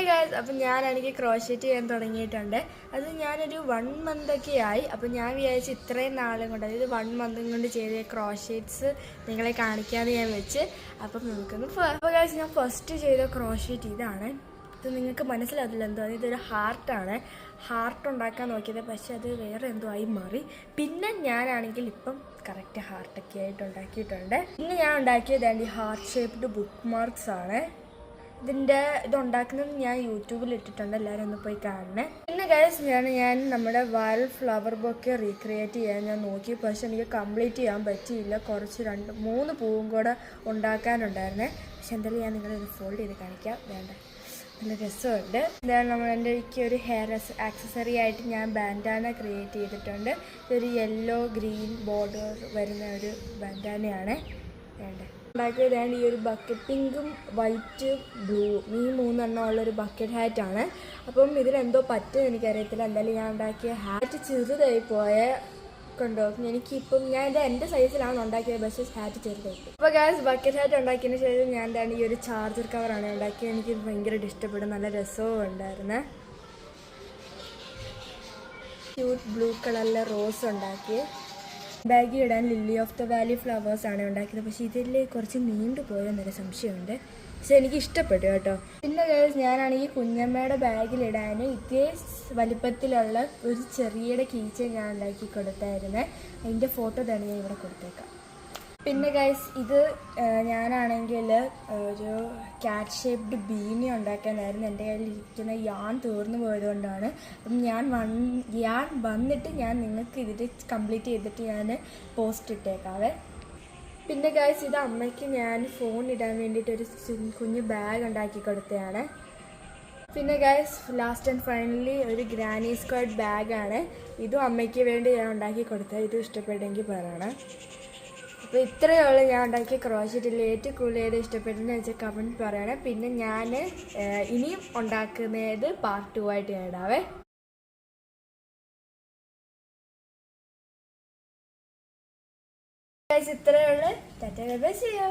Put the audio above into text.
Hi guys, അപ്പം ഞാനാണെങ്കിൽ crochet ചെയ്യാൻ തുടങ്ങിയിട്ടുണ്ട്. അത് ഞാനൊരു 1 മന്തൊക്കെ ആയി. അപ്പം ഞാൻ വിചാരിച്ച് ഇത്രയും നാളും കൊണ്ട്, അതായത് 1 മന്തും കൊണ്ട് ചെയ്ത ക്രോഷറ്റ്സ് നിങ്ങളെ കാണിക്കാമെന്ന് ഞാൻ വെച്ച്. അപ്പം നമുക്കൊന്ന് അപ്പോൾ ഗായ്സ്, ഞാൻ ഫസ്റ്റ് ചെയ്ത ക്രോഷറ്റ് ഇതാണ്. ഇത് നിങ്ങൾക്ക് മനസ്സിലാവില്ല എന്തോ, ഇതൊരു ഹാർട്ടാണ്. ഹാർട്ട് ഉണ്ടാക്കാൻ നോക്കിയത്, പക്ഷെ അത് വേറെ എന്തോ ആയി മാറി. പിന്നെ ഞാനാണെങ്കിൽ ഇപ്പം കറക്റ്റ് ഹാർട്ടൊക്കെ ആയിട്ട് ഉണ്ടാക്കിയിട്ടുണ്ട്. പിന്നെ ഞാൻ ഉണ്ടാക്കിയത് ഹാർട്ട് ഷേപ്ഡ് ബുക്ക് മാർക്സ് ആണ്. ഇതുണ്ടാക്കുന്നത് ഞാൻ യൂട്യൂബിൽ ഇട്ടിട്ടുണ്ട്, എല്ലാവരും ഒന്ന് പോയി കാണണേ. പിന്നെ ഗൈസ് ഞാൻ നമ്മുടെ വൈൽഡ് ഫ്ലവർ ബൊക്കെ റീക്രിയേറ്റ് ചെയ്യാൻ ഞാൻ നോക്കി, പക്ഷെ എനിക്ക് കംപ്ലീറ്റ് ചെയ്യാൻ പറ്റിയില്ല. കുറച്ച് 2-3 പൂവും കൂടെ ഉണ്ടാക്കാനുണ്ടായിരുന്നേ. പക്ഷെ എന്തായാലും ഞാൻ നിങ്ങളെ ഫോൾഡ് ചെയ്ത് കാണിക്കാം. വേണ്ട, നല്ല രസമുണ്ട്. ഇതാണ് എനിക്ക് ഒരു ഹെയർ ആക്സസറി ആയിട്ട് ഞാൻ ബാൻഡാന ക്രിയേറ്റ് ചെയ്തിട്ടുണ്ട്. ഇതൊരു യെല്ലോ ഗ്രീൻ ബോർഡർ വരുന്ന ഒരു ബാൻഡാനയാണ്. വേണ്ട ഉണ്ടാക്കിയതാണ് ഈ ഒരു ബക്കറ്റ്, പിങ്കും വൈറ്റ് ബ്ലൂ ഈ 3 ഉള്ളൊരു ബക്കറ്റ് ഹാറ്റാണ്. അപ്പം ഇതിലെന്തോ പറ്റുമെന്ന് എനിക്കറിയത്തില്ല. എന്തായാലും ഞാൻ ഉണ്ടാക്കിയ ഹാറ്റ് ചെറുതായി പോയ കൊണ്ടോ. എനിക്കിപ്പം ഞാൻ എൻ്റെ സൈസിലാണ് ഉണ്ടാക്കിയത്, പക്ഷേ ഹാറ്റ് ചെറുതായി. അപ്പോൾ ഗായ്സ്, ബക്കറ്റ് ഹാറ്റ് ഉണ്ടാക്കിയതിന് ശേഷം ഞാൻ എന്താണ് ഈ ഒരു ചാർജർ കവറാണ് ഉണ്ടാക്കിയത്. എനിക്ക് ഭയങ്കരമായിട്ട് ഇഷ്ടപ്പെടും, നല്ല രസവും ഉണ്ടായിരുന്നു. ക്യൂട്ട് ബ്ലൂ കളറിലെ റോസ് ഉണ്ടാക്കി. ബാഗിൽ ഇടാൻ lily of the valley flowers ആണ് ഉണ്ടാക്കിയത്. പക്ഷേ ഇതിൽ കുറച്ച് നീണ്ടു പോയെന്നൊരു സംശയമുണ്ട്. പക്ഷെ എനിക്ക് ഇഷ്ടപ്പെട്ടു കേട്ടോ. പിന്നെ ഞാനാണെങ്കിൽ കുഞ്ഞമ്മയുടെ ബാഗിലിടാൻ ഇതേ വലിപ്പത്തിലുള്ള ഒരു ചെറിയ കീച്ചൻ ഞാൻ ഉണ്ടാക്കി കൊടുത്തായിരുന്നു. അതിൻ്റെ ഫോട്ടോ തന്നെ ഞാൻ ഇവിടെ കൊടുത്തേക്കാം. പിന്നെ ഗൈസ്, ഇത് ഞാനാണെങ്കിൽ ഒരു ക്യാറ്റ് ഷേപ്ഡ് ബീനി ഉണ്ടാക്കാനായിരുന്നു. എൻ്റെ കയ്യിൽ ഇരിക്കുന്ന യാൺ തീർന്നു പോയതുകൊണ്ടാണ്. അപ്പം ഞാൻ വന്നിട്ട് ഞാൻ നിങ്ങൾക്ക് ഇതിൽ കംപ്ലീറ്റ് ചെയ്തിട്ട് ഞാൻ പോസ്റ്റ് ഇട്ടേക്കാവേ. പിന്നെ ഗൈസ്, ഇത് അമ്മയ്ക്ക് ഞാൻ ഫോൺ ഇടാൻ വേണ്ടിയിട്ടൊരു കുഞ്ഞ് ബാഗ് ഉണ്ടാക്കി കൊടുത്തതാണ്. പിന്നെ ഗൈസ്, ലാസ്റ്റ് ആൻഡ് ഫൈനലി ഒരു ഗ്രാനി സ്ക്വാഡ് ബാഗാണ്. ഇതും അമ്മയ്ക്ക് വേണ്ടി ഞാൻ ഉണ്ടാക്കി കൊടുത്തത്. ഇതും ഇഷ്ടപ്പെട്ടെങ്കിൽ പറയണം. അപ്പോൾ ഇത്രയുള്ള ഞാൻ ഉണ്ടാക്കിയ ക്രോഷറ്റിൽ ഏറ്റവും കൂടുതൽ ഇഷ്ടപ്പെട്ടെന്ന് വെച്ചാൽ കമൻറ്റ് പറയണേ. പിന്നെ ഞാൻ ഇനിയും ഉണ്ടാക്കുന്നത് പാർട്ട് 2 ആയിട്ട് ഞാൻ ഇടാവേ. ഇത്രയുള്ള tata bye bye, see U.